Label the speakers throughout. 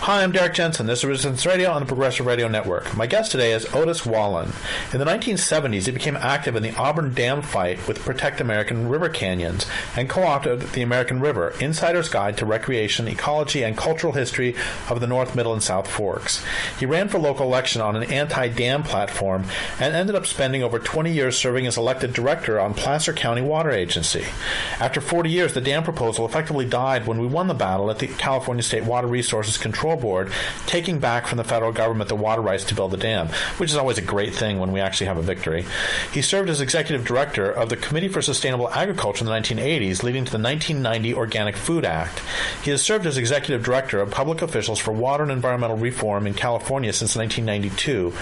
Speaker 1: Hi, I'm Derrick Jensen. This is Resistance Radio on the Progressive Radio Network. My guest today is Otis Wollan. In the 1970s, he became active in the Auburn Dam fight with Protect American River Canyons and co-authored The American River, Insider's Guide to Recreation, Ecology, and Cultural History of the North, Middle, and South Forks. He ran for local election on an anti-dam platform and ended up spending over 20 years serving as elected director on Placer County Water Agency. After 40 years, the dam proposal effectively died when we won the battle at the California State Water Resources Control Board, taking back from the federal government the water rights to build the dam, which is always a great thing when we actually have a victory. He served as executive director of the Committee for Sustainable Agriculture in the 1980s, leading to the 1990 Organic Food Act. He has served as executive director of public officials for water and environmental reform in California since 1992,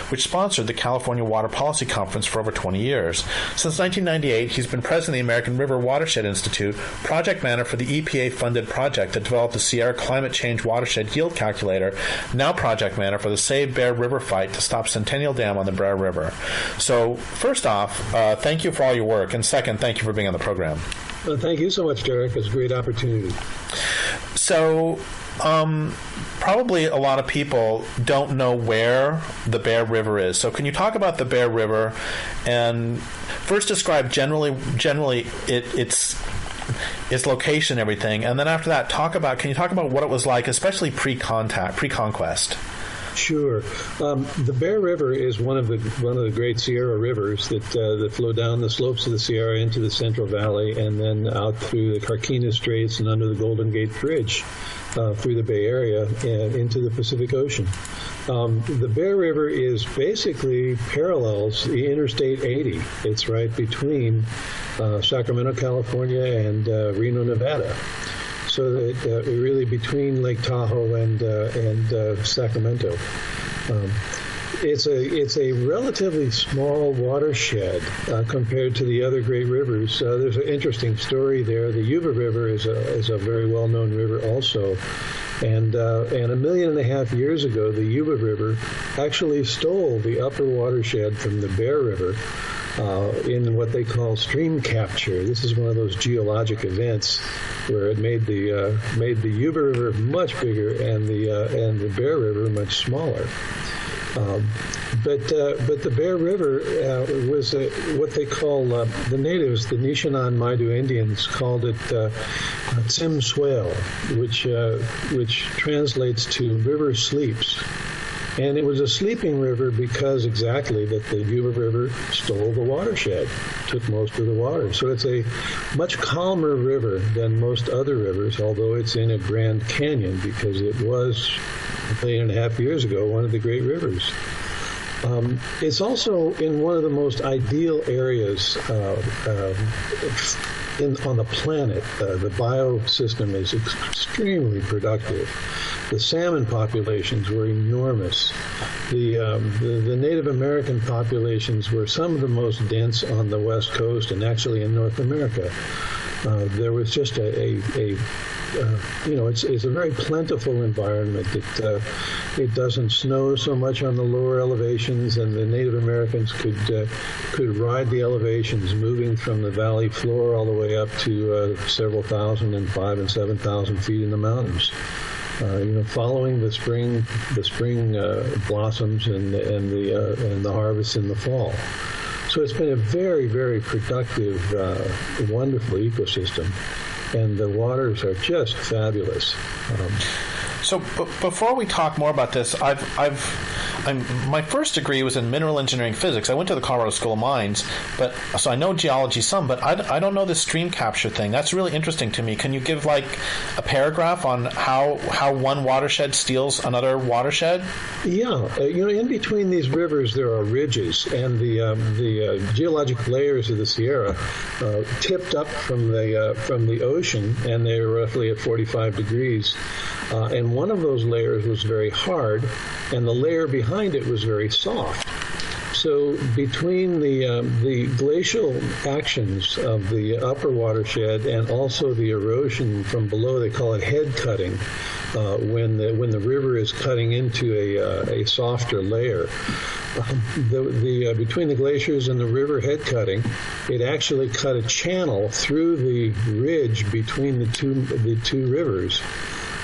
Speaker 1: which sponsored the California Water Policy Conference for over 20 years. Since 1998, he's been president of the American River Watershed Institute, project manager for the EPA-funded project that developed the Sierra Climate Change Watershed Yield Calculator, now project manager for the Save Bear River fight to stop Centennial Dam on the Bear River. So, first off, thank you for all your work, and second, thank you for being on the program.
Speaker 2: Well, thank you so much, Derek. It's a great opportunity.
Speaker 1: So, probably a lot of people don't know where the Bear River is. So can you talk about the Bear River and first describe generally its location and everything, and then after that can you talk about what it was like, especially pre-conquest?
Speaker 2: Sure. The Bear River is one of the great Sierra rivers that flow down the slopes of the Sierra into the Central Valley and then out through the Carquinez Straits and under the Golden Gate Bridge through the Bay Area and into the Pacific Ocean. The Bear River is basically parallels the Interstate 80. It's right between Sacramento, California, and Reno, Nevada. So that really between Lake Tahoe and Sacramento. It's a relatively small watershed compared to the other great rivers. There's an interesting story there. The Yuba River is a very well-known river also. And 1.5 million years ago, the Yuba River actually stole the upper watershed from the Bear River in what they call stream capture. This is one of those geologic events where it made the Yuba River much bigger and the Bear River much smaller. But the Bear River was what they call the natives, the Nishanan-Maidu Indians, called it Tsim Swale, which translates to river sleeps. And it was a sleeping river because exactly that the Yuba River stole the watershed, took most of the water. So it's a much calmer river than most other rivers, although it's in a Grand Canyon because it was 1.5 million years ago one of the great rivers. It's also in one of the most ideal areas on the planet. The biosystem is extremely productive. The salmon populations were enormous. The Native American populations were some of the most dense on the West Coast and actually in North America. There was just it's a very plentiful environment. It doesn't snow so much on the lower elevations, and the Native Americans could ride the elevations, moving from the valley floor all the way up to several thousand and 5,000 and 7,000 feet in the mountains. Following the spring blossoms and the harvest in the fall. So it's been a very, very productive, wonderful ecosystem, and the waters are just fabulous.
Speaker 1: So before we talk more about this, my first degree was in mineral engineering physics. I went to the Colorado School of Mines, so I know geology some, but I don't know this stream capture thing. That's really interesting to me. Can you give like a paragraph on how one watershed steals another watershed? Yeah,
Speaker 2: in between these rivers there are ridges, and the geologic layers of the Sierra tipped up from the ocean, and they're roughly at 45 degrees. And one of those layers was very hard, and the layer behind it was very soft. So between the glacial actions of the upper watershed and also the erosion from below, they call it head cutting, when the river is cutting into a softer layer. Between the glaciers and the river head cutting, it actually cut a channel through the ridge between the two rivers.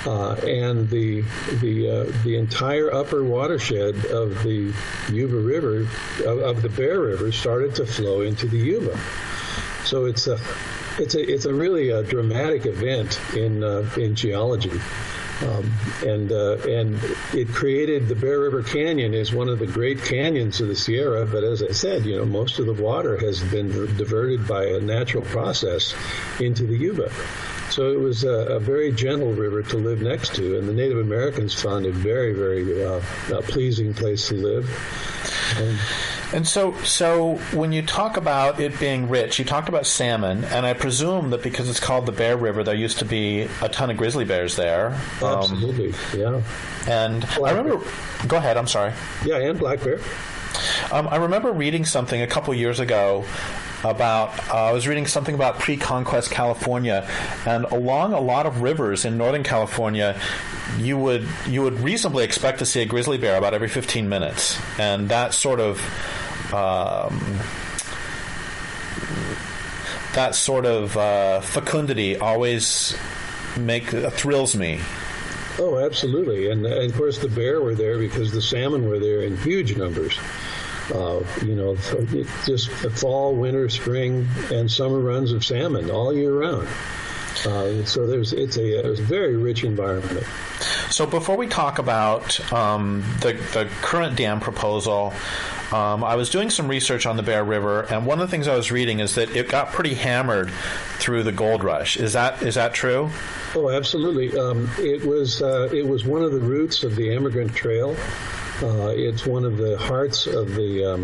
Speaker 2: and the entire upper watershed of the Yuba River, of the Bear River, started to flow into the Yuba. So it's a really dramatic event in geology. And it created the Bear River Canyon is one of the great canyons of the Sierra. But as I said, most of the water has been diverted by a natural process into the Yuba. So it was a very gentle river to live next to, and the Native Americans found it very, very pleasing place to live.
Speaker 1: And so when you talk about it being rich, you talked about salmon, and I presume that because it's called the Bear River, there used to be a ton of grizzly bears there.
Speaker 2: Absolutely, yeah.
Speaker 1: And I remember... Go ahead, I'm sorry.
Speaker 2: Yeah, and black bear.
Speaker 1: I remember reading something a couple years ago about... I was reading something about pre-conquest California, and along a lot of rivers in Northern California, you would reasonably expect to see a grizzly bear about every 15 minutes. And that sort of... fecundity always thrills me.
Speaker 2: Oh, absolutely. And of course the bear were there because the salmon were there in huge numbers. Just fall, winter, spring, and summer runs of salmon all year round. So it's a very rich environment.
Speaker 1: So before we talk about the current dam proposal, I was doing some research on the Bear River, and one of the things I was reading is that it got pretty hammered through the gold rush. Is that true?
Speaker 2: Oh, absolutely. It was one of the routes of the Emigrant Trail. It's one of the hearts of the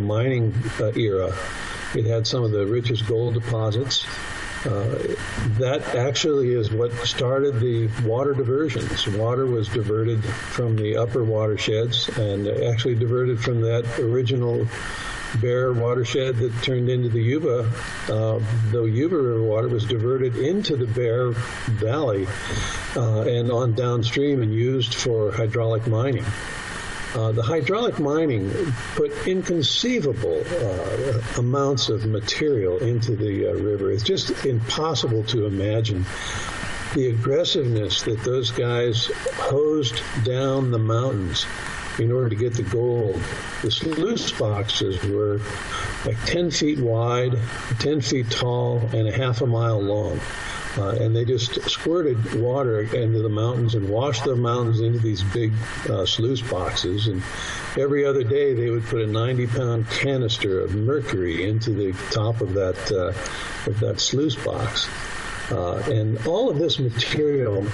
Speaker 2: mining era. It had some of the richest gold deposits. That actually is what started the water diversions. Water was diverted from the upper watersheds and actually diverted from that original Bear watershed that turned into the Yuba. The Yuba River water was diverted into the Bear Valley and on downstream and used for hydraulic mining. The hydraulic mining put inconceivable amounts of material into the river. It's just impossible to imagine the aggressiveness that those guys hosed down the mountains in order to get the gold. The sluice boxes were like 10 feet wide, 10 feet tall, and a half a mile long. And they just squirted water into the mountains and washed the mountains into these big sluice boxes. And every other day they would put a 90-pound canister of mercury into the top of that sluice box. And all of this material,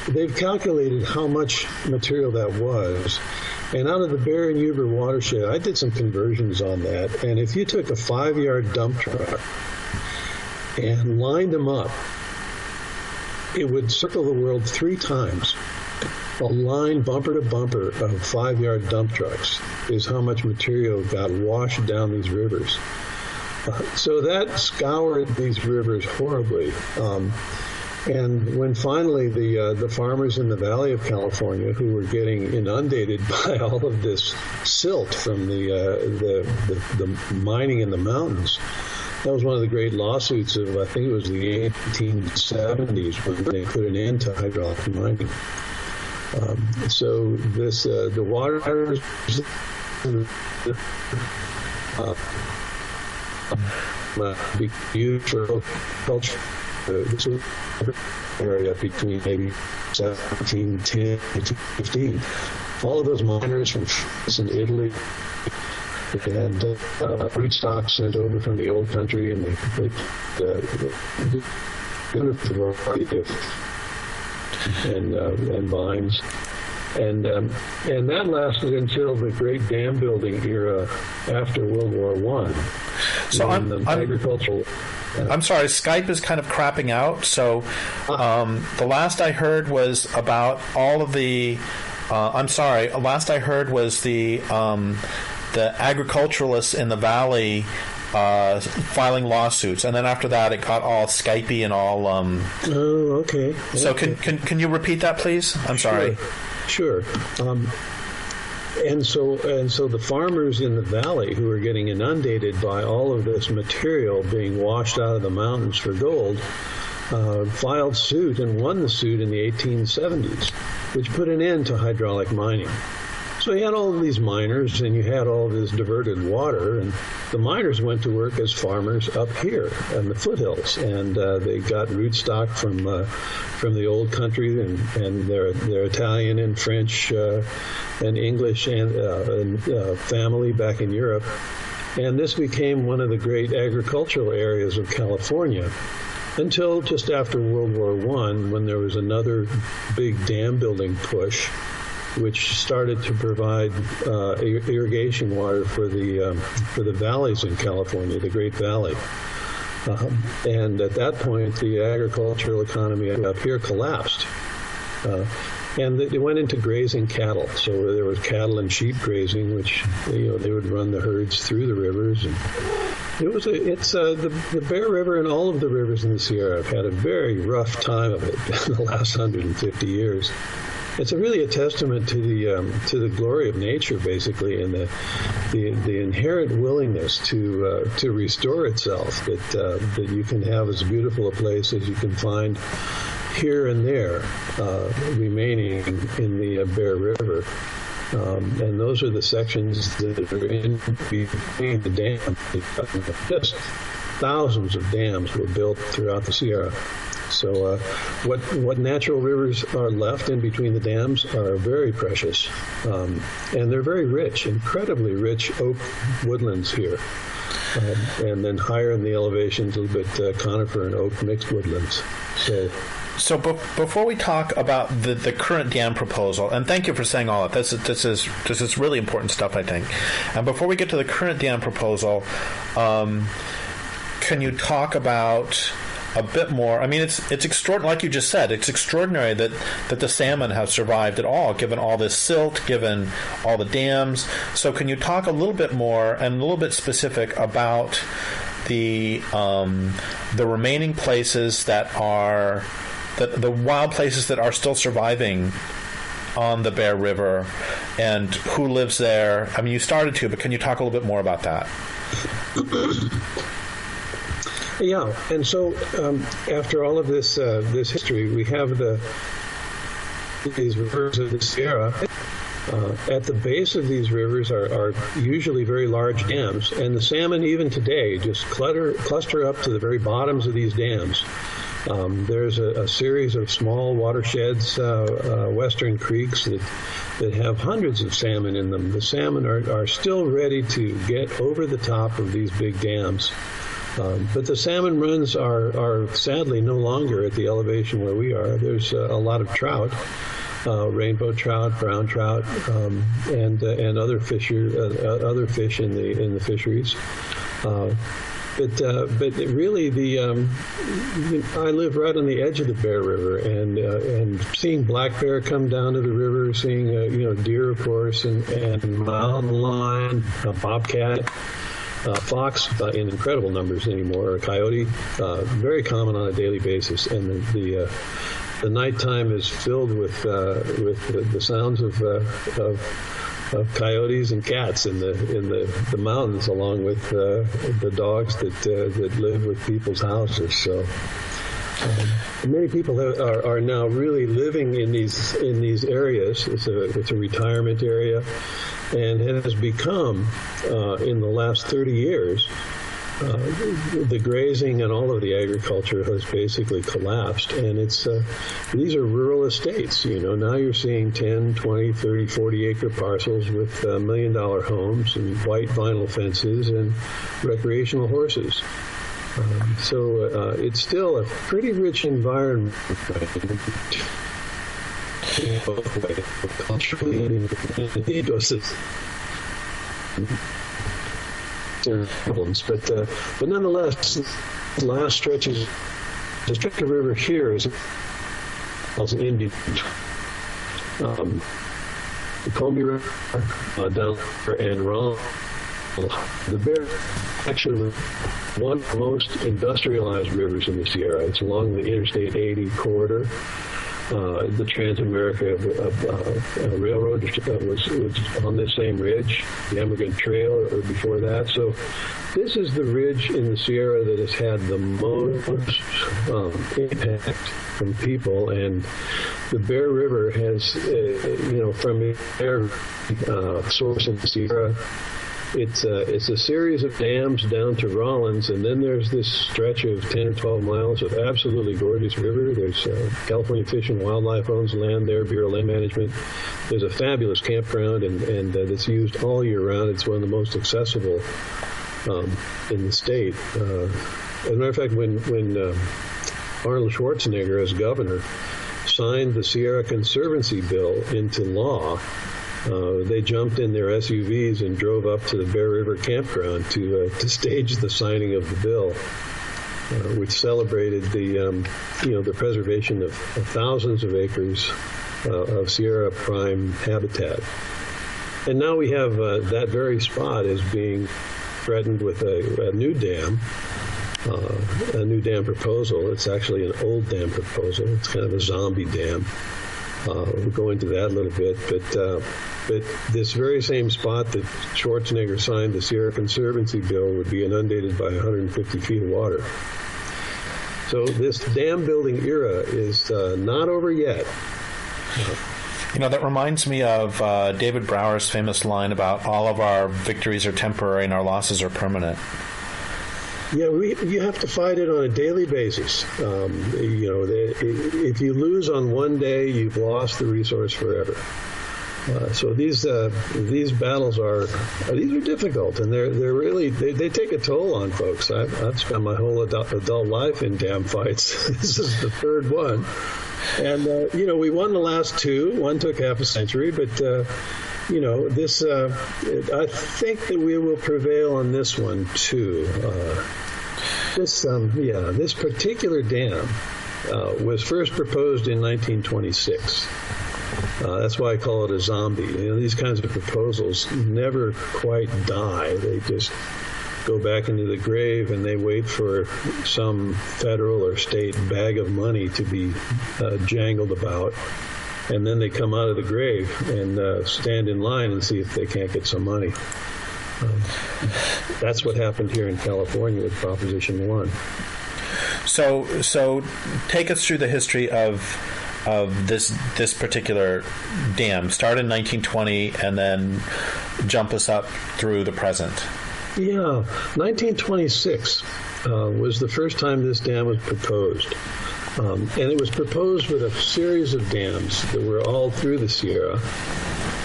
Speaker 2: they've calculated how much material that was. And out of the Bear and Yuba watershed, I did some conversions on that. And if you took a 5-yard dump truck and lined them up, it would circle the world 3 times. A line bumper to bumper of 5-yard dump trucks is how much material got washed down these rivers. So that scoured these rivers horribly. And when finally the farmers in the Valley of California, who were getting inundated by all of this silt from the mining in the mountains, that was one of the great lawsuits of, I think it was the 1870s, when they put an end to hydraulic mining. So this, the water be used for culture. This was area between maybe 1710 and 1815. All of those miners from France and Italy and fruit stocks sent over from the old country, and they variety of and vines, and that lasted until the great dam building era after World War I.
Speaker 1: So
Speaker 2: agricultural.
Speaker 1: I'm sorry, Skype is kind of crapping out. So the last I heard was about all of the. Last I heard was the agriculturalists in the valley filing lawsuits, and then after that it got all Skypey and all.
Speaker 2: Oh, okay.
Speaker 1: So
Speaker 2: okay.
Speaker 1: Can you repeat that, please? I'm sorry.
Speaker 2: Sure. And so the farmers in the valley who are getting inundated by all of this material being washed out of the mountains for gold, filed suit and won the suit in the 1870s, which put an end to hydraulic mining. So you had all of these miners, and you had all this diverted water, and the miners went to work as farmers up here in the foothills, and they got rootstock from the old country, and their Italian and French and English and family back in Europe, and this became one of the great agricultural areas of California. Until just after World War I, when there was another big dam building push, which started to provide irrigation water for the valleys in California, the Great Valley. And at that point, the agricultural economy up here collapsed. And they went into grazing cattle. So there was cattle and sheep grazing, which they would run the herds through the rivers. And the Bear River and all of the rivers in the Sierra have had a very rough time of it in the last 150 years. It's really a testament to the glory of nature, basically, and the inherent willingness to restore itself. That you can have as beautiful a place as you can find here and there remaining in the Bear River. And those are the sections that are in between the dams. Just thousands of dams were built throughout the Sierra. So what natural rivers are left in between the dams are very precious. And they're very rich, incredibly rich oak woodlands here. And then higher in the elevations, a little bit conifer and oak mixed woodlands.
Speaker 1: So before we talk about the current dam proposal, and thank you for saying all of this is really important stuff, I think. And before we get to the current dam proposal, can you talk about a bit more? I mean, it's extraordinary, like you just said. It's extraordinary that the salmon have survived at all, given all this silt, given all the dams. So can you talk a little bit more and a little bit specific about the remaining places that are the wild places that are still surviving on the Bear River, and who lives there? I mean, you started to, but can you talk a little bit more about that?
Speaker 2: Yeah, and so after all of this history, we have these rivers of the Sierra. At the base of these rivers are usually very large dams, and the salmon even today just cluster up to the very bottoms of these dams. There's a series of small watersheds, western creeks that have hundreds of salmon in them. The salmon are still ready to get over the top of these big dams. But the salmon runs are sadly no longer at the elevation where we are. There's a lot of trout, rainbow trout, brown trout, and other fish in the fisheries. But really, I live right on the edge of the Bear River, and seeing black bear come down to the river, seeing deer, of course, and mountain lion, bobcat. Fox in incredible numbers anymore, or coyote, very common on a daily basis, and the nighttime is filled with the sounds of coyotes and cats in the mountains, along with the dogs that live with people's houses. So many people are now really living in these areas. It's a retirement area. And it has become, in the last 30 years, the grazing and all of the agriculture has basically collapsed. And these are rural estates. Now you're seeing 10, 20, 30, 40-acre parcels with $1 million homes and white vinyl fences and recreational horses. So it's still a pretty rich environment. Both ways, culturally and in the ecosystem. There are problems, but nonetheless, the last stretches, the stretch of river here is also Indian. The Columbia River, down there, and Ron. The Bear actually one of the most industrialized rivers in the Sierra. It's along the Interstate 80 corridor. The Trans-America Railroad was on this same ridge, the Emigrant Trail, or before that. So This is the ridge in the Sierra that has had the most impact from people, and the Bear River has, from their source in the Sierra, it's a series of dams down to Rollins, and then there's this stretch of 10 or 12 miles of absolutely gorgeous river. There's California Fish and Wildlife owns land there, Bureau of Land Management. There's a fabulous campground, and it's used all year round. It's one of the most accessible in the state. As a matter of fact, when Arnold Schwarzenegger, as governor, signed the Sierra Conservancy Bill into law, they jumped in their SUVs and drove up to the Bear River campground to stage the signing of the bill, which celebrated the preservation of thousands of acres of Sierra prime habitat. And now we have that very spot is being threatened with a new dam proposal. It's actually an old dam proposal. It's kind of a zombie dam. We'll go into that a little bit, but this very same spot that Schwarzenegger signed the Sierra Conservancy Bill would be inundated by 150 feet of water. So this dam building era is not over yet.
Speaker 1: That reminds me of David Brower's famous line about all of our victories are temporary and our losses are permanent.
Speaker 2: Yeah, you have to fight it on a daily basis. If you lose on one day, you've lost the resource forever. So these battles are difficult, and they're really they take a toll on folks. I've spent my whole adult life in dam fights. This is the third one, and we won the last two. One took half a century, but this I think that we will prevail on this one too. This particular dam was first proposed in 1926. That's why I call it a zombie. These kinds of proposals never quite die. They just go back into the grave, and they wait for some federal or state bag of money to be jangled about. And then they come out of the grave and stand in line and see if they can't get some money. That's what happened here in California with Proposition 1.
Speaker 1: So take us through the history of this particular dam. Start in 1920 and then jump us up through the present.
Speaker 2: Yeah, 1926 was the first time this dam was proposed. And it was proposed with a series of dams that were all through the Sierra.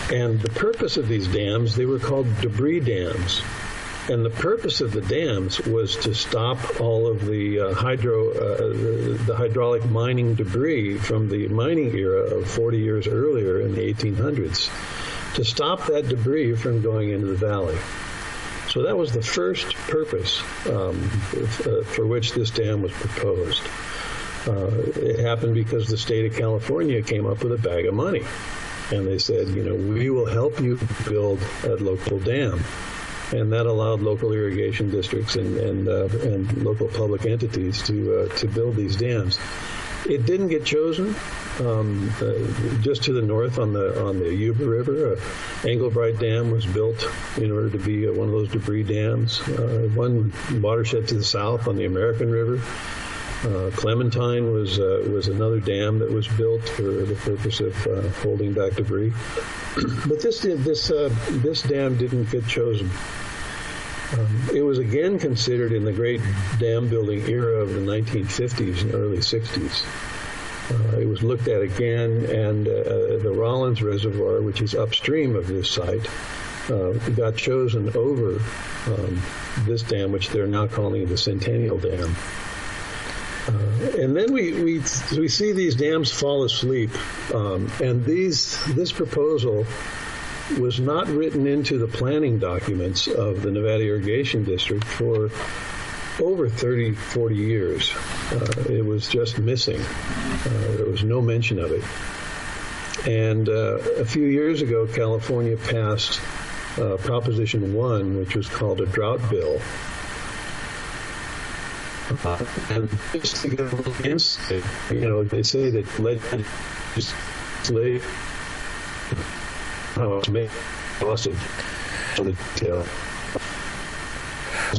Speaker 2: And the purpose of these dams, they were called debris dams. And the purpose of the dams was to stop all of the hydraulic mining debris from the mining era of 40 years earlier in the 1800s, to stop that debris from going into the valley. So that was the first purpose for which this dam was proposed. It happened because the state of California came up with a bag of money. And they said, we will help you build a local dam. And that allowed local irrigation districts and local public entities to build these dams. It didn't get chosen. Just to the north on the Yuba River, Englebright Dam was built in order to be one of those debris dams. One watershed to the south on the American River, Clementine was another dam that was built for the purpose of holding back debris. But this dam didn't get chosen. It was again considered in the great dam building era of the 1950s and early 60s. It was looked at again, and the Rollins Reservoir, which is upstream of this site, got chosen over this dam, which they're now calling the Centennial Dam. And then we see these dams fall asleep, and this proposal was not written into the planning documents of the Nevada Irrigation District for over 30, 40 years. It was just missing. There was no mention of it. And a few years ago, California passed Proposition 1, which was called a drought bill. And just to get a little against it, they say that legislation how it's made, lost it to the detail.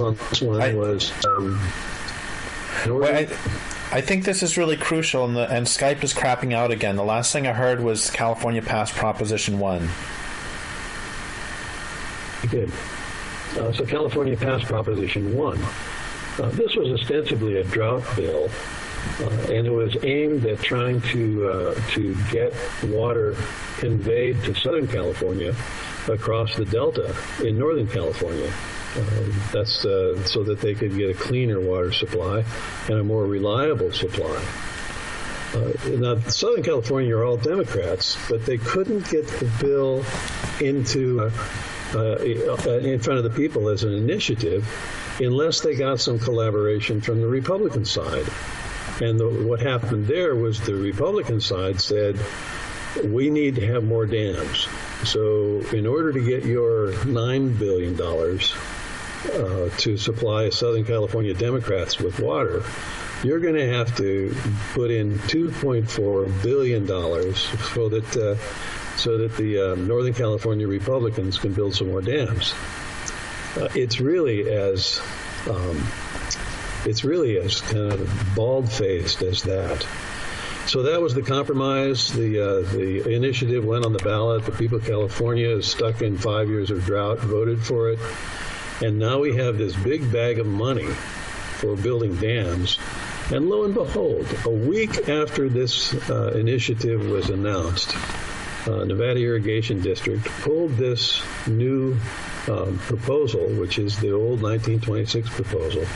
Speaker 2: on this one was...
Speaker 1: I think this is really crucial, and Skype is crapping out again. The last thing I heard was California passed Proposition 1.
Speaker 2: Good. So California passed Proposition 1. This was ostensibly a drought bill, and it was aimed at trying to get water conveyed to Southern California across the Delta in Northern California. That's so that they could get a cleaner water supply and a more reliable supply. Now, Southern California are all Democrats, but they couldn't get the bill into in front of the people as an initiative unless they got some collaboration from the Republican side. And what happened there was the Republican side said, we need to have more dams. So in order to get your $9 billion to supply Southern California Democrats with water, you're going to have to put in $2.4 billion so that the Northern California Republicans can build some more dams. It's really as kind of bald-faced as that. So that was the compromise. The initiative went on the ballot. The people of California is stuck in 5 years of drought, voted for it. And now we have this big bag of money for building dams. And lo and behold, a week after this initiative was announced, Nevada Irrigation District pulled this new proposal, which is the old 1926 proposal,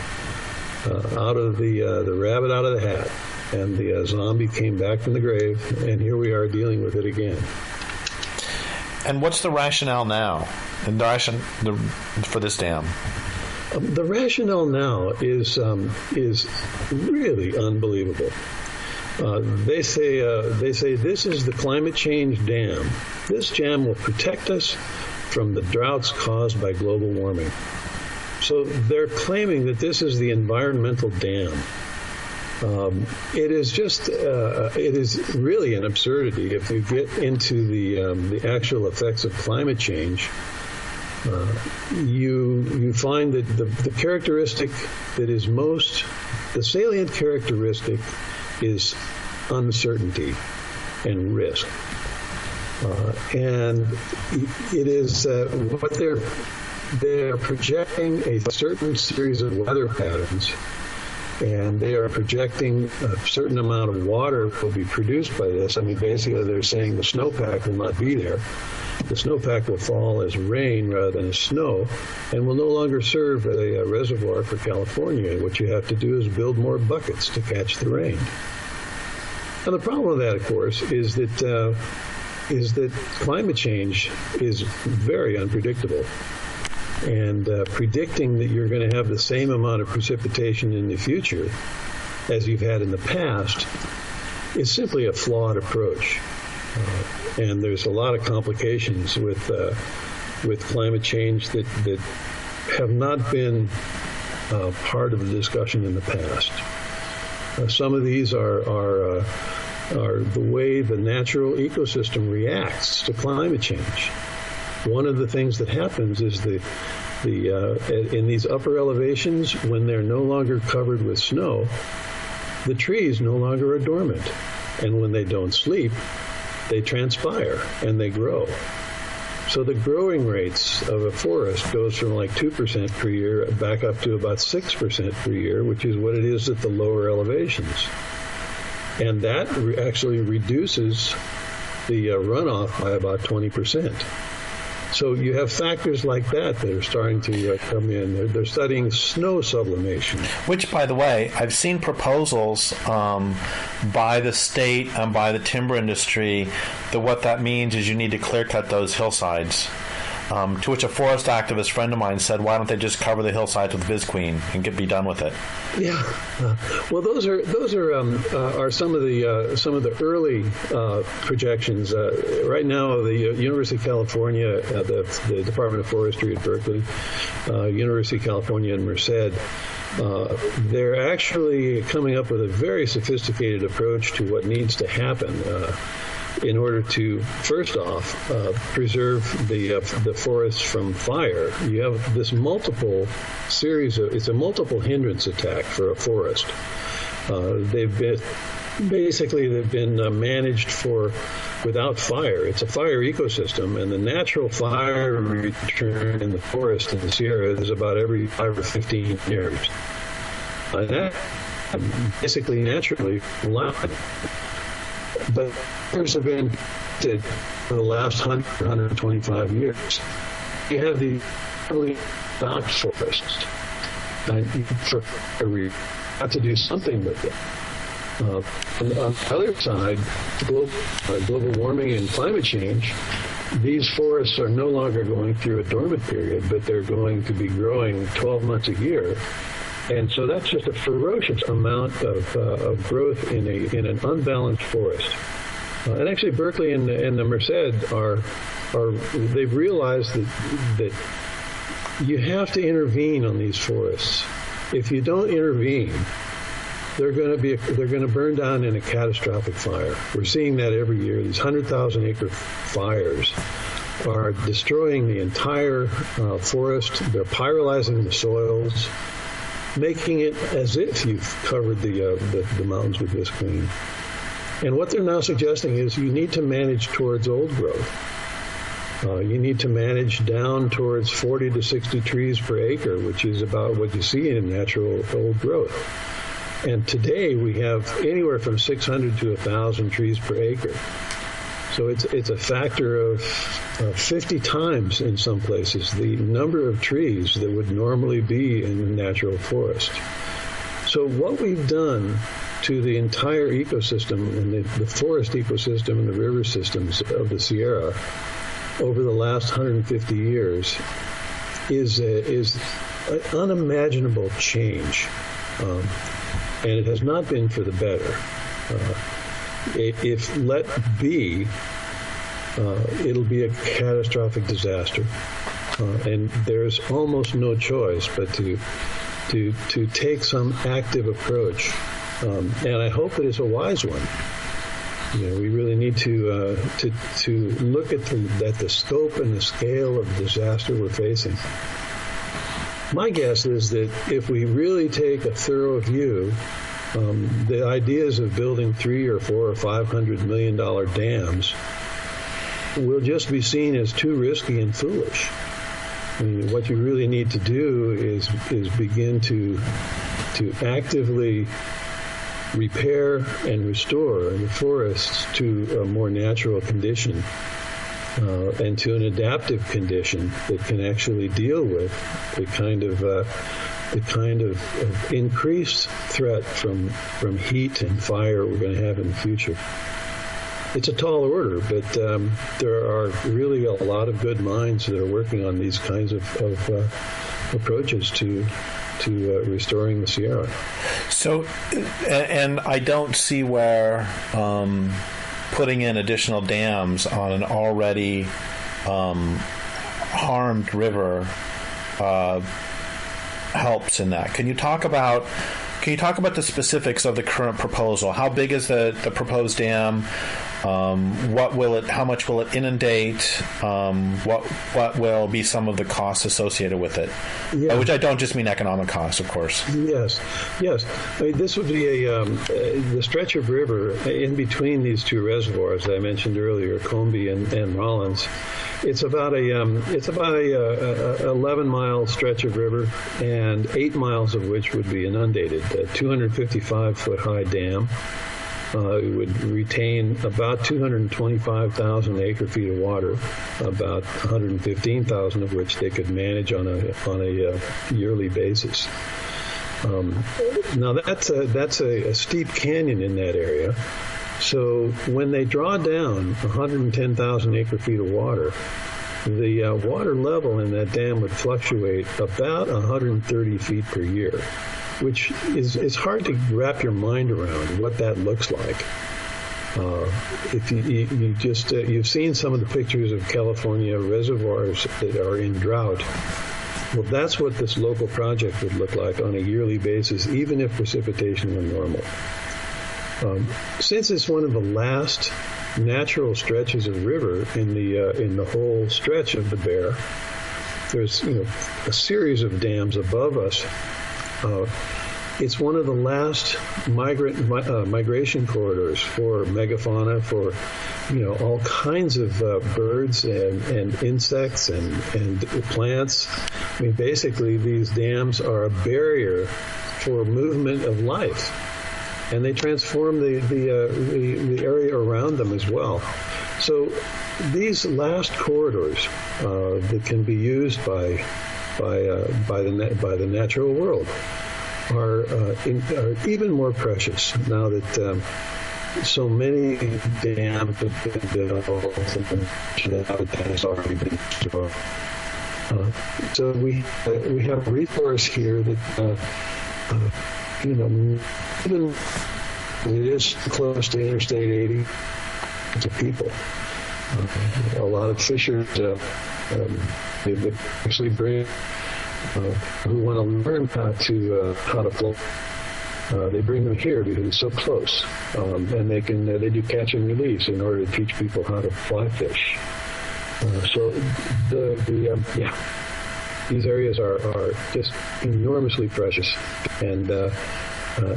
Speaker 2: out of the rabbit out of the hat. And the zombie came back from the grave, and here we are dealing with it again.
Speaker 1: And what's the rationale now? And for this dam?
Speaker 2: The rationale now is really unbelievable. They say this is the climate change dam. This dam will protect us from the droughts caused by global warming. So they're claiming that this is the environmental dam. It is really an absurdity. If you get into the actual effects of climate change, you find that the characteristic that is the salient characteristic is uncertainty and risk. And it is what they're projecting a certain series of weather patterns, and they are projecting a certain amount of water will be produced by this. I mean, basically, they're saying the snowpack will not be there. The snowpack will fall as rain rather than as snow, and will no longer serve as a reservoir for California. What you have to do is build more buckets to catch the rain. And the problem with that, of course, is that climate change is very unpredictable. And predicting that you're going to have the same amount of precipitation in the future as you've had in the past is simply a flawed approach. And there's a lot of complications with climate change that have not been part of the discussion in the past. Some of these are the way the natural ecosystem reacts to climate change. One of the things that happens is in these upper elevations, when they're no longer covered with snow, the trees no longer are dormant. And when they don't sleep, they transpire and they grow. So the growing rates of a forest goes from like 2% per year back up to about 6% per year, which is what it is at the lower elevations. And that actually reduces the runoff by about 20%. So you have factors like that are starting to come in. They're studying snow sublimation.
Speaker 1: Which, by the way, I've seen proposals by the state and by the timber industry that what that means is you need to clear cut those hillsides. To which a forest activist friend of mine said, "Why don't they just cover the hillsides with Visqueen and be done with it?"
Speaker 2: Yeah, well, those are some of the early projections. Right now, the University of California, the Department of Forestry at Berkeley, University of California in Merced, they're actually coming up with a very sophisticated approach to what needs to happen. in order to, first off, preserve the forests from fire. You have this multiple series of, it's a multiple hindrance attack for a forest. They've been managed without fire. It's a fire ecosystem, and the natural fire return in the forest in the Sierra is about every 5 or 15 years. That basically naturally allowed. But fires have been did for the last 125 years. You have the early stock forests. We have to do something with it. On the other side, global warming and climate change, these forests are no longer going through a dormant period, but they're going to be growing 12 months a year. And so that's just a ferocious amount of growth in an unbalanced forest. And actually, Berkeley and the Merced they've realized that you have to intervene on these forests. If you don't intervene, they're going to burn down in a catastrophic fire. We're seeing that every year. These 100,000-acre fires are destroying the entire forest. They're pyrolizing the soils, making it as if you've covered the mountains with visqueen. And what they're now suggesting is you need to manage towards old growth. You need to manage down towards 40 to 60 trees per acre, which is about what you see in natural old growth. And today we have anywhere from 600 to 1,000 trees per acre. So it's a factor of 50 times in some places the number of trees that would normally be in the natural forest. So what we've done to the entire ecosystem and the forest ecosystem and the river systems of the Sierra over the last 150 years is an unimaginable change. And it has not been for the better. If let be, it'll be a catastrophic disaster. And there's almost no choice but to take some active approach. And I hope that it's a wise one. We really need to look at the scope and the scale of the disaster we're facing. My guess is that if we really take a thorough view, the ideas of building $300 or $400 or $500 million dams will just be seen as too risky and foolish. I mean, what you really need to do is begin to actively repair and restore the forests to a more natural condition. And to an adaptive condition that can actually deal with the kind of increased threat from heat and fire we're going to have in the future. It's a tall order, but there are really a lot of good minds that are working on these kinds of approaches to restoring the Sierra. So,
Speaker 1: and I don't see where putting in additional dams on an already harmed river helps in that. Can you talk about the specifics of the current proposal? How big is the proposed dam? How much will it inundate? What will be some of the costs associated with it? Yeah. Which I don't just mean economic costs, of course.
Speaker 2: Yes. I mean, this would be the stretch of river in between these two reservoirs that I mentioned earlier, Combie and Rollins. It's about a 11-mile stretch of river, and 8 miles of which would be inundated. A 255-foot high dam. It would retain about 225,000 acre-feet of water, about 115,000 of which they could manage on a yearly basis. Now that's a steep canyon in that area. So when they draw down 110,000 acre-feet of water, the water level in that dam would fluctuate about 130 feet per year, which is hard to wrap your mind around what that looks like. If you've seen some of the pictures of California reservoirs that are in drought. Well, that's what this local project would look like on a yearly basis, even if precipitation were normal. Since it's one of the last natural stretches of river in the whole stretch of the Bear. There's a series of dams above us. It's one of the last migration corridors for megafauna, for all kinds of birds and insects and plants. I mean, basically, these dams are a barrier for movement of life, and they transform the area around them as well. So these last corridors that can be used by the natural world are even more precious now that so many dams have been built and habitat has already been destroyed. So we have a resource here that even it is close to Interstate 80 to people. A lot of fishers they actually bring who want to learn how to float. They bring them here because it's so close, and they do catch and release in order to teach people how to fly fish. So these areas are just enormously precious, and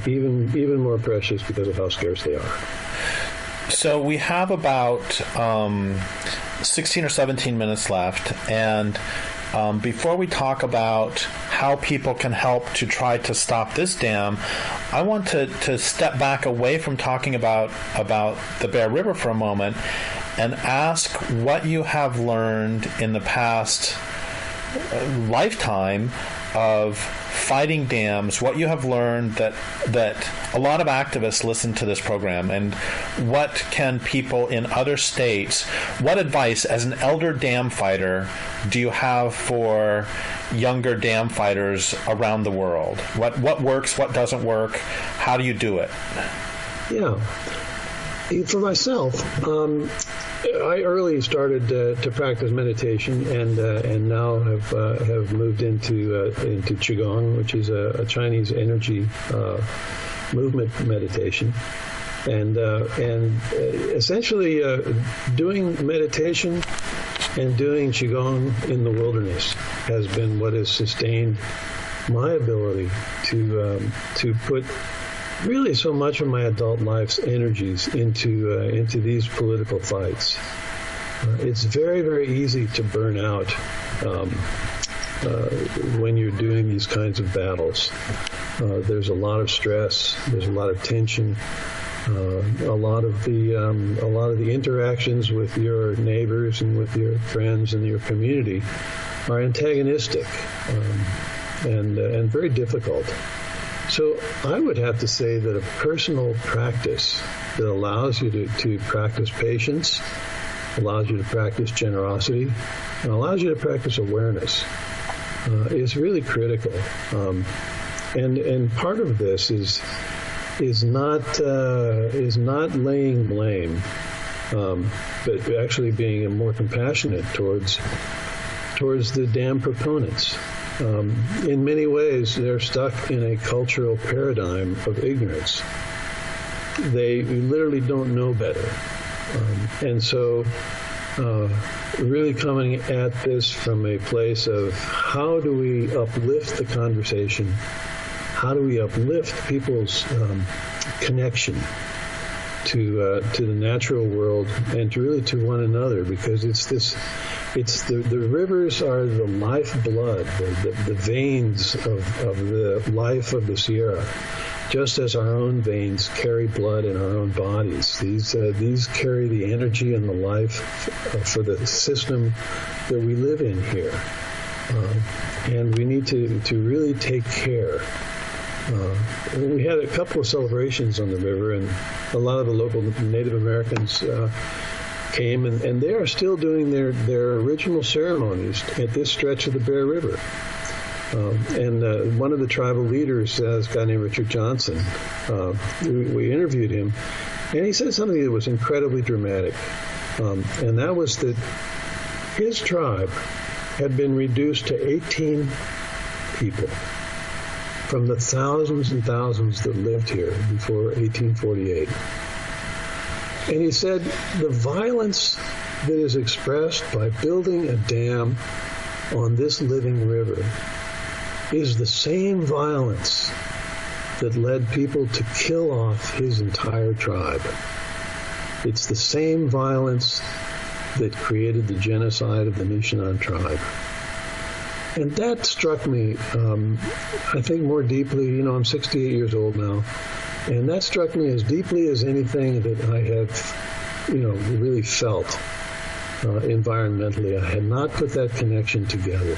Speaker 2: even more precious because of how scarce they are.
Speaker 1: So we have about 16 or 17 minutes left, and before we talk about how people can help to try to stop this dam, I want to step back away from talking about the Bear River for a moment and ask what you have learned in the past lifetime of fighting dams, what you have learned that a lot of activists listen to this program, and what can people in other states, what advice as an elder dam fighter do you have for younger dam fighters around the world? What works, what doesn't work, how do you do it?
Speaker 2: Yeah. For myself, I early started to practice meditation, and now have moved into Qigong, which is a Chinese energy movement meditation, and essentially doing meditation and doing Qigong in the wilderness has been what has sustained my ability to put really so much of my adult life's energies into these political fights. It's very, very easy to burn out when you're doing these kinds of battles. There's a lot of stress. There's a lot of tension. A lot of the interactions with your neighbors and with your friends and your community are antagonistic and very difficult. So I would have to say that a personal practice that allows you to practice patience, allows you to practice generosity, and allows you to practice awareness is really critical. And part of this is not laying blame, but actually being more compassionate towards the dam proponents. In many ways, they're stuck in a cultural paradigm of ignorance. They literally don't know better. And so really coming at this from a place of how do we uplift the conversation? How do we uplift people's connection to the natural world and to one another? Because the rivers are the lifeblood, the veins of the life of the Sierra, just as our own veins carry blood in our own bodies. These carry the energy and the life for the system that we live in here. And we need to really take care. We had a couple of celebrations on the river, and a lot of the local Native Americans came, and they are still doing their original ceremonies at this stretch of the Bear River. And one of the tribal leaders, this guy named Richard Johnson, we interviewed him, and he said something that was incredibly dramatic, and that was that his tribe had been reduced to 18 people from the thousands and thousands that lived here before 1848. And he said the violence that is expressed by building a dam on this living river is the same violence that led people to kill off his entire tribe. It's the same violence that created the genocide of the Nishanan tribe. And that struck me, I think, more deeply. I'm 68 years old now, and that struck me as deeply as anything that I have, really felt environmentally. I had not put that connection together.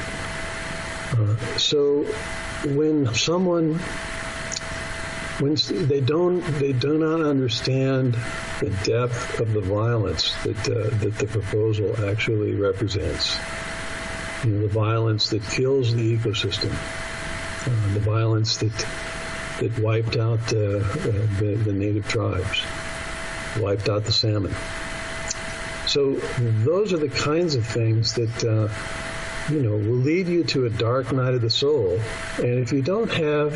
Speaker 2: So when they do not understand the depth of the violence that the proposal actually represents, the violence that kills the ecosystem, the violence that wiped out the native tribes, wiped out the salmon. So those are the kinds of things that will lead you to a dark night of the soul. And if you don't have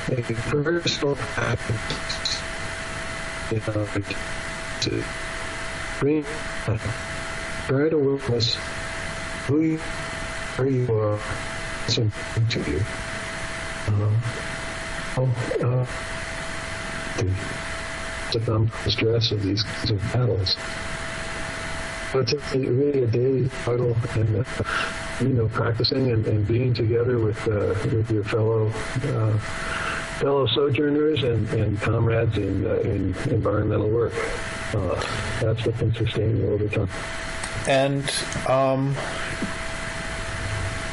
Speaker 2: a personal practice, to bring current awareness, where you are, what's important to you, to come the stress of these kinds of battles. But it's really a daily struggle, and practicing and being together with your fellow sojourners and comrades in environmental work. That's what can sustain you over time.
Speaker 1: And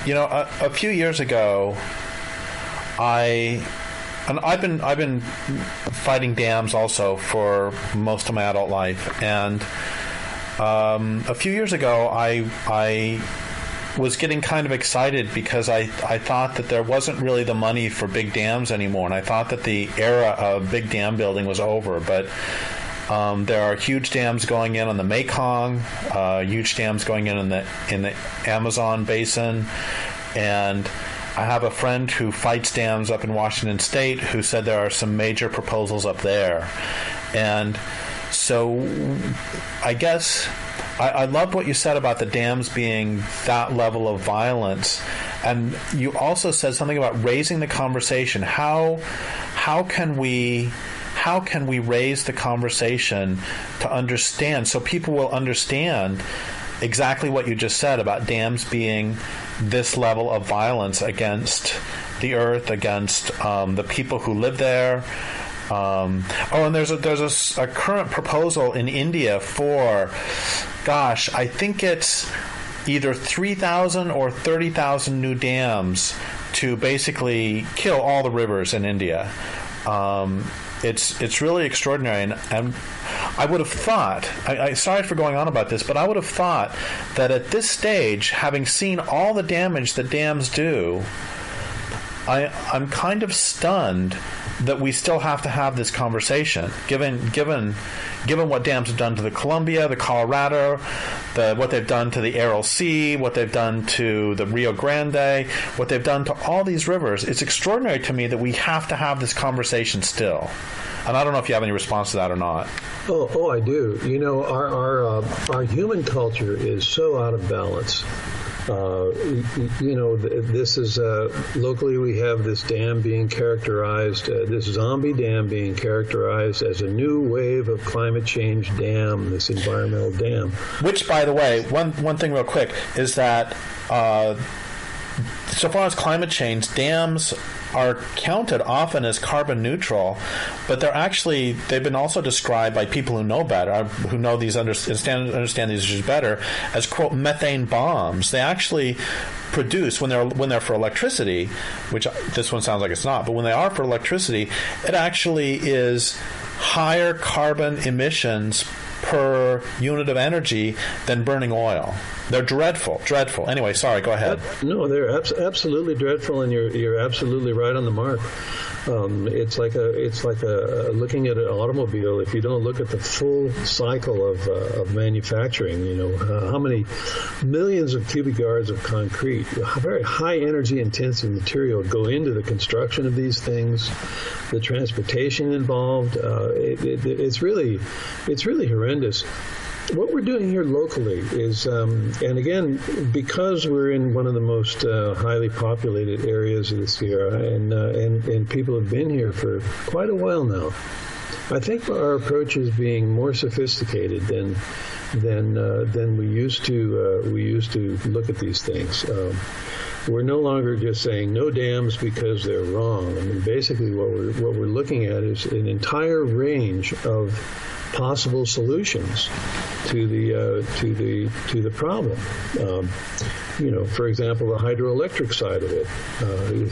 Speaker 1: a few years ago, I've been fighting dams also for most of my adult life, and a few years ago, I was getting kind of excited because I thought that there wasn't really the money for big dams anymore, and I thought that the era of big dam building was over. But there are huge dams going in on the Mekong, huge dams going in the Amazon basin, and I have a friend who fights dams up in Washington State who said there are some major proposals up there. And so I guess I loved what you said about the dams being that level of violence. And you also said something about raising the conversation. How can we raise the conversation to understand, so people will understand exactly what you just said about dams being this level of violence against the earth, against the people who live there. And there's a current proposal in India for, I think it's either 3,000 or 30,000 new dams to basically kill all the rivers in India. It's really extraordinary, and I would have thought, sorry for going on about this, but I would have thought that at this stage, having seen all the damage that dams do, I'm kind of stunned that we still have to have this conversation, given what dams have done to the Columbia, the Colorado, what they've done to the Aral Sea, what they've done to the Rio Grande, what they've done to all these rivers. It's extraordinary to me that we have to have this conversation still. And I don't know if you have any response to that or not.
Speaker 2: Oh, I do. Our human culture is so out of balance. This is locally we have this dam being characterized, this zombie dam being characterized as a new wave of climate change dam, this environmental dam.
Speaker 1: Which, by the way, one thing real quick is that so far as climate change, dams are counted often as carbon neutral, but they've been also described by people who know better, who know understand these issues better, as, quote, methane bombs. They actually produce, when they're for electricity, which this one sounds like it's not, but when they are for electricity, it actually is higher carbon emissions per unit of energy than burning oil. They're dreadful. Anyway, sorry, go ahead.
Speaker 2: No, they're absolutely dreadful, and you're absolutely right on the mark. It's like looking at an automobile. If you don't look at the full cycle of manufacturing, how many millions of cubic yards of concrete, very high energy intensive material go into the construction of these things, the transportation involved. It's really horrendous. What we're doing here locally is, and again, because we're in one of the most highly populated areas of the Sierra, and people have been here for quite a while now, I think our approach is being more sophisticated than we used to look at these things. We're no longer just saying no dams because they're wrong. I mean, basically, what we're looking at is an entire range of possible solutions to the problem. For example, the hydroelectric side of it.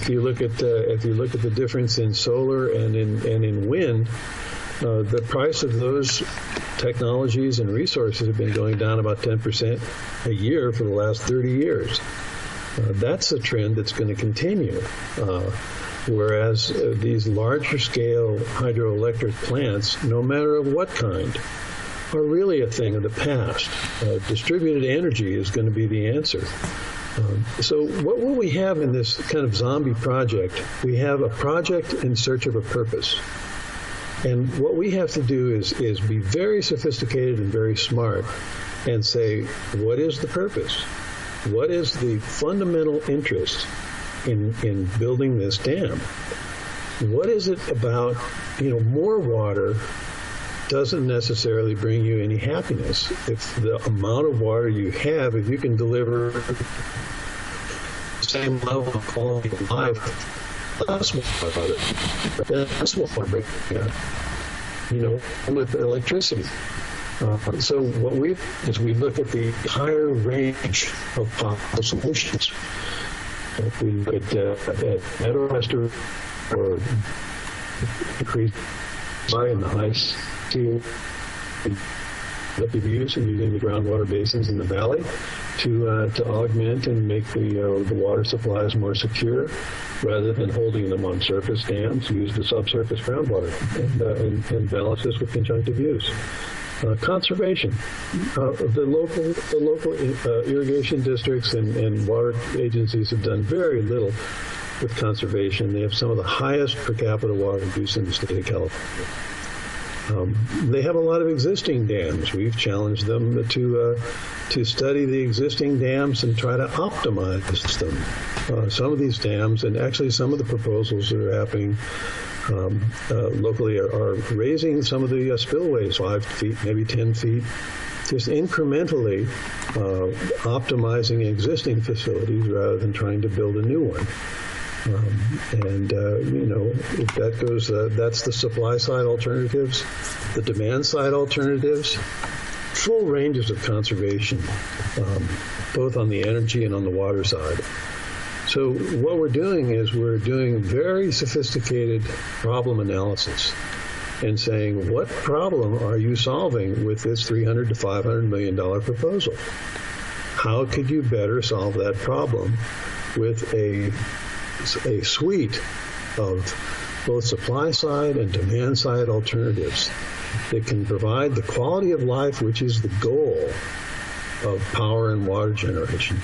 Speaker 2: If you look at the difference in solar and in wind, the price of those technologies and resources have been going down about 10% a year for the last 30 years. That's a trend that's going to continue. Whereas these larger scale hydroelectric plants, no matter of what kind, are really a thing of the past. Distributed energy is going to be the answer. So what we have in this kind of zombie project, we have a project in search of a purpose. And what we have to do is be very sophisticated and very smart and say, what is the purpose? What is the fundamental interest in building this dam? What is it about, more water doesn't necessarily bring you any happiness. If the amount of water you have, if you can deliver the same level of quality of life, that's what about it. That's what we're breaking with electricity. So what we look at the entire range of possible solutions. If we look at better restoration or increase in the high sea that we've used and using the groundwater basins in the valley to augment and make the water supplies more secure, rather than holding them on surface dams, use the subsurface groundwater and balance this with conjunctive use. Conservation. The local irrigation districts and water agencies have done very little with conservation. They have some of the highest per capita water use in the state of California. They have a lot of existing dams. We've challenged them to study the existing dams and try to optimize them. Some of these dams, and actually some of the proposals that are happening locally are raising some of the spillways 5 feet, maybe 10 feet, just incrementally optimizing existing facilities rather than trying to build a new one. If that goes, that's the supply side alternatives, the demand side alternatives, full ranges of conservation, both on the energy and on the water side. So what we're doing is we're doing very sophisticated problem analysis and saying, what problem are you solving with this $300 to $500 million proposal? How could you better solve that problem with a suite of both supply side and demand side alternatives that can provide the quality of life, which is the goal of power and water generation,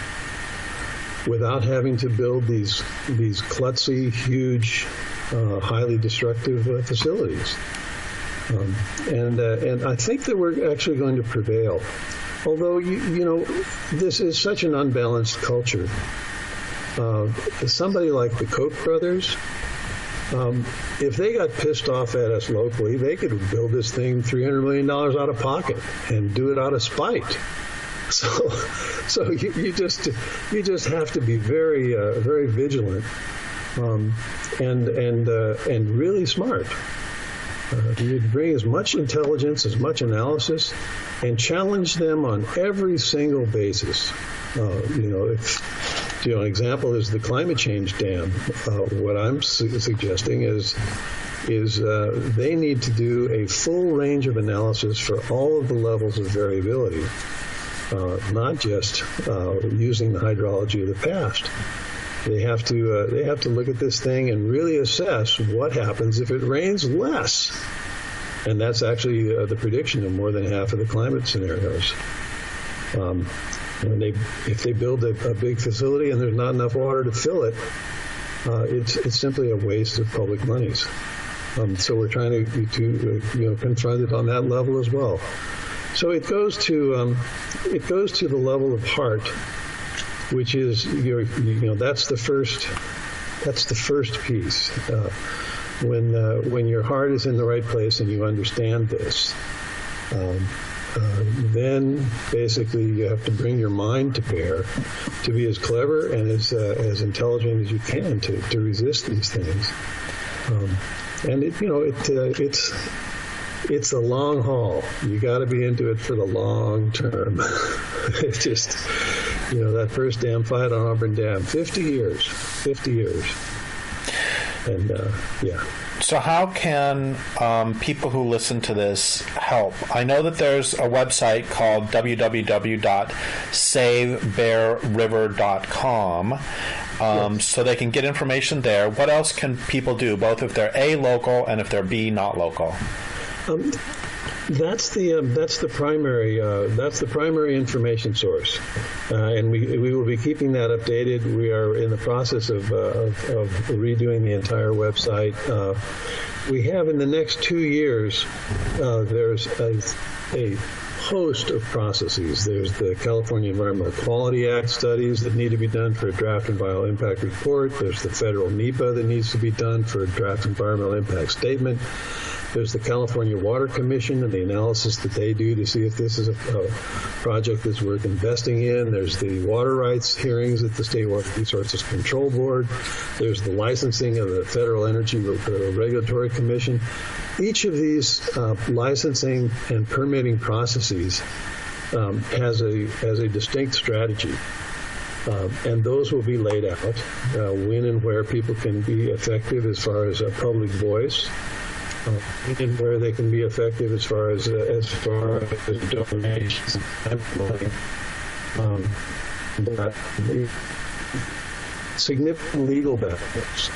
Speaker 2: without having to build these klutzy, huge, highly destructive facilities. And I think that we're actually going to prevail. Although, this is such an unbalanced culture. Somebody like the Koch brothers, if they got pissed off at us locally, they could build this thing $300 million out of pocket and do it out of spite. So you just have to be very very vigilant and really smart. You bring as much intelligence, as much analysis, and challenge them on every single basis. An example is the climate change dam. What I'm suggesting is they need to do a full range of analysis for all of the levels of variability not just using the hydrology of the past. They have to look at this thing and really assess what happens if it rains less. And that's actually the prediction of more than half of the climate scenarios. If they build a big facility and there's not enough water to fill it, it's simply a waste of public monies. So we're trying to confront it on that level as well. So it goes to the level of heart, which is that's the first piece. When your heart is in the right place and you understand this, then basically you have to bring your mind to bear to be as clever and as intelligent as you can to resist these things. And it's a long haul. You got to be into it for the long term. It's just, that first dam fight on Auburn Dam, 50 years. And, yeah.
Speaker 1: So how can people who listen to this help? I know that there's a website called www.savebearriver.com, yes. So they can get information there. What else can people do, both if they're A, local, and if they're B, not local?
Speaker 2: That's the primary information source, and we will be keeping that updated. We are in the process of redoing the entire website. We have in the next 2 years, there's a host of processes. There's the California Environmental Quality Act studies that need to be done for a draft environmental impact report. There's the federal NEPA that needs to be done for a draft environmental impact statement. There's the California Water Commission and the analysis that they do to see if this is a project that's worth investing in. There's the water rights hearings at the State Water Resources Control Board. There's the licensing of the Federal Energy Regulatory Commission. Each of these licensing and permitting processes has a distinct strategy. And those will be laid out when and where people can be effective as far as a public voice. And where they can be effective as far as donations and money. But significant legal battles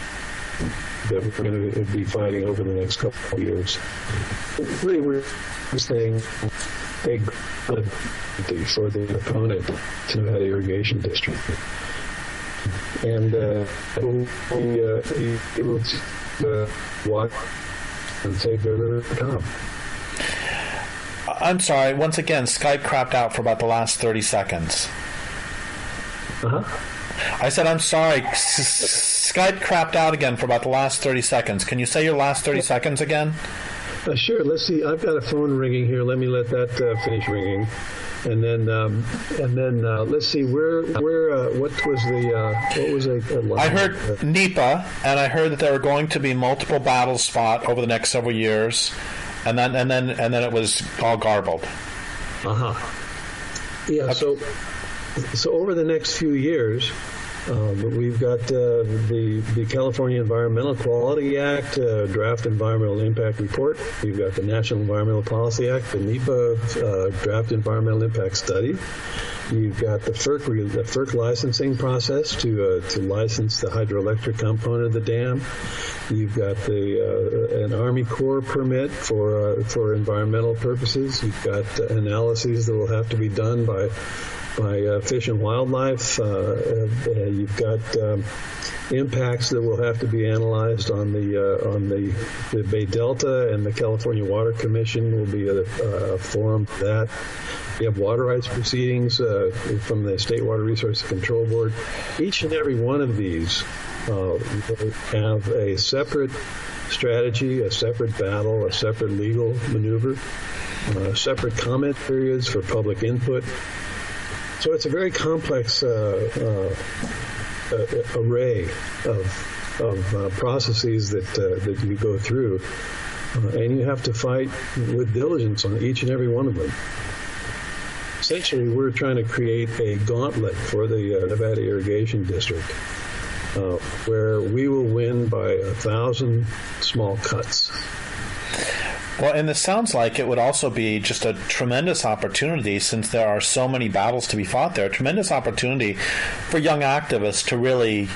Speaker 2: that we're going to be fighting over the next couple of years. Really, we're saying a good for the opponent to that irrigation district, and watch. And take their time.
Speaker 1: I'm sorry. Once again, Skype crapped out for about the last 30 seconds.
Speaker 2: Uh-huh.
Speaker 1: I said, I'm sorry. Skype crapped out again for about the last 30 seconds. Can you say your last 30 seconds again?
Speaker 2: Sure. Let's see. I've got a phone ringing here. Let me let that finish ringing. And then let's see what was a line?
Speaker 1: I heard NEPA, and I heard that there were going to be multiple battles fought over the next several years, and then it was all garbled.
Speaker 2: Yeah. Okay. So over the next few years, we've got the California Environmental Quality Act, Draft Environmental Impact Report. We've got the National Environmental Policy Act, the NEPA Draft Environmental Impact Study. You've got the FERC licensing process to license the hydroelectric component of the dam. You've got an Army Corps permit for environmental purposes. You've got analyses that will have to be done by Fish and Wildlife. You've got impacts that will have to be analyzed on the Bay Delta, and the California Water Commission will be a forum for that. You have water rights proceedings from the State Water Resources Control Board. Each and every one of these will have a separate strategy, a separate battle, a separate legal maneuver, separate comment periods for public input. So it's a very complex array of processes that you go through, and you have to fight with diligence on each and every one of them. Essentially, we're trying to create a gauntlet for the Nevada Irrigation District, where we will win by 1,000 small cuts.
Speaker 1: Well, and this sounds like it would also be just a tremendous opportunity, since there are so many battles to be fought there, a tremendous opportunity for young activists to really,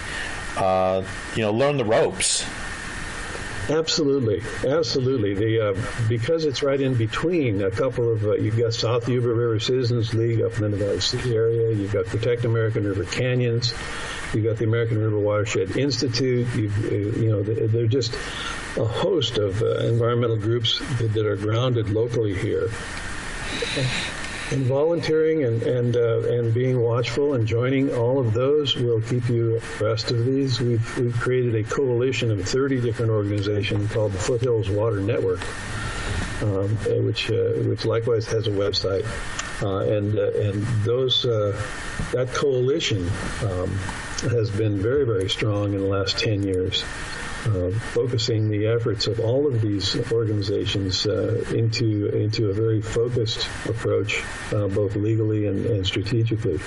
Speaker 1: learn the ropes.
Speaker 2: Absolutely. Because it's right in between a couple of, you've got South Yuba River Citizens League up in the Valley City area, you've got Protect American River Canyons, you've got the American River Watershed Institute, they're just a host of environmental groups that are grounded locally here. And volunteering and being watchful and joining all of those will keep you abreast of these. We've created a coalition of 30 different organizations called the Foothills Water Network, which likewise has a website. That coalition has been very, very strong in the last 10 years. Focusing the efforts of all of these organizations into a very focused approach, both legally and strategically.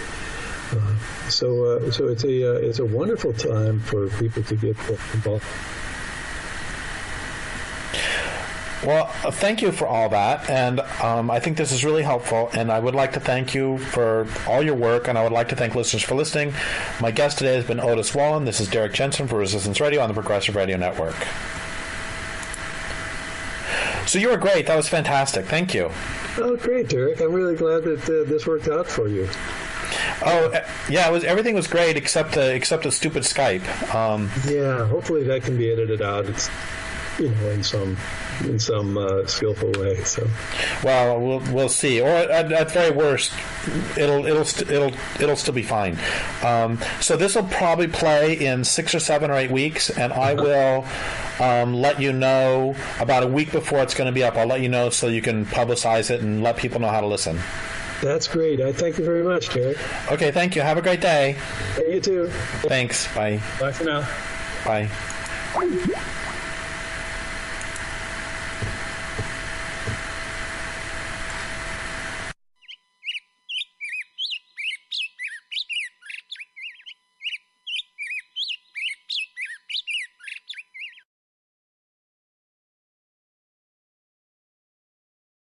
Speaker 2: So it's a wonderful time for people to get involved.
Speaker 1: Well, thank you for all that, and I think this is really helpful, and I would like to thank you for all your work, and I would like to thank listeners for listening. My guest today has been Otis Wollan. This is Derrick Jensen for Resistance Radio on the Progressive Radio Network. So you were great. That was fantastic. Thank you.
Speaker 2: Oh, great, Derrick. I'm really glad that this worked out for you.
Speaker 1: Oh, yeah, everything was great except the stupid Skype.
Speaker 2: Yeah, hopefully that can be edited out. It's in some skillful way. So,
Speaker 1: well, we'll see. Or at very worst, it'll still be fine. So this will probably play in 6 or 7 or 8 weeks, and I will let you know about a week before it's going to be up. I'll let you know so you can publicize it and let people know how to listen.
Speaker 2: That's great. I thank you very much, Derrick.
Speaker 1: Okay, thank you. Have a great day.
Speaker 2: Hey, you too.
Speaker 1: Thanks. Bye.
Speaker 2: Bye for now.
Speaker 1: Bye.